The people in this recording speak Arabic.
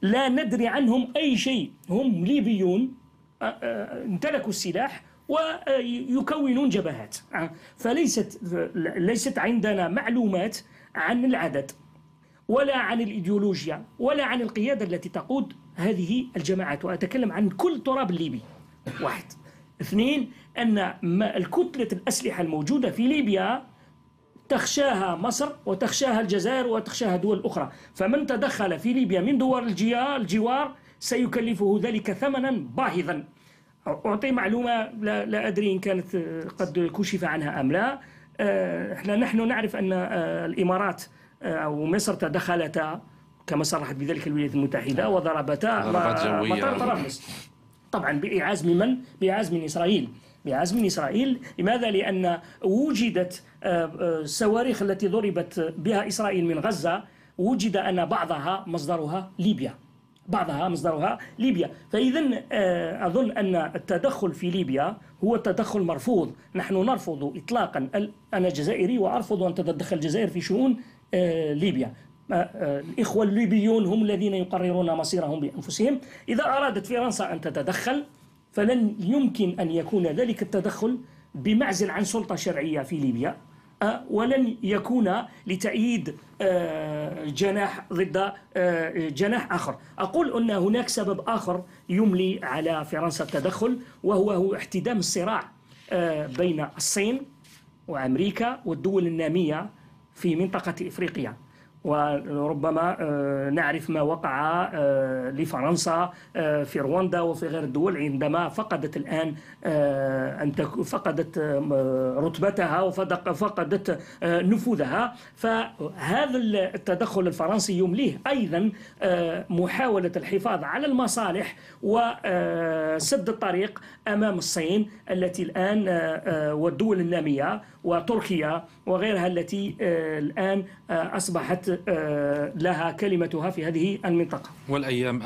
لا ندري عنهم أي شيء، هم ليبيون امتلكوا السلاح ويكونون جبهات، ليست عندنا معلومات عن العدد ولا عن الإيديولوجيا ولا عن القيادة التي تقود هذه الجماعات، وأتكلم عن كل تراب الليبي. واحد. اثنين، أن الكتلة الأسلحة الموجودة في ليبيا تخشاها مصر وتخشاها الجزائر وتخشاها دول أخرى، فمن تدخل في ليبيا من دول الجوار سيكلفه ذلك ثمنا باهظا. أعطي معلومة لا أدري إن كانت قد كشف عنها أم لا. نحن نعرف أن الإمارات أو مصر تدخلتا كما صرحت بذلك الولايات المتحدة وضربتا مطار طرابلس، طبعا بإعاز من من؟ بإعاز من إسرائيل. بإعاز من إسرائيل. لماذا؟ لأن وجدت الصواريخ التي ضربت بها إسرائيل من غزة وجد أن بعضها مصدرها ليبيا، فإذا أظن أن التدخل في ليبيا هو تدخل مرفوض. نحن نرفض إطلاقا، أنا جزائري وأرفض أن تتدخل الجزائر في شؤون ليبيا. الإخوة الليبيون هم الذين يقررون مصيرهم بأنفسهم. إذا أرادت فرنسا أن تتدخل فلن يمكن أن يكون ذلك التدخل بمعزل عن سلطة شرعية في ليبيا، ولن يكون لتأييد جناح ضد جناح آخر. أقول أن هناك سبب آخر يملي على فرنسا التدخل، وهو احتدام الصراع بين الصين وأمريكا والدول النامية في منطقة إفريقيا. وربما نعرف ما وقع لفرنسا في رواندا وفي غير الدول عندما فقدت الآن فقدت رتبتها وفقدت نفوذها. فهذا التدخل الفرنسي يمليه أيضا محاولة الحفاظ على المصالح وسد الطريق أمام الصين التي الآن والدول النامية وتركيا وغيرها التي الآن أصبحت لها كلمتها في هذه المنطقة. والأيام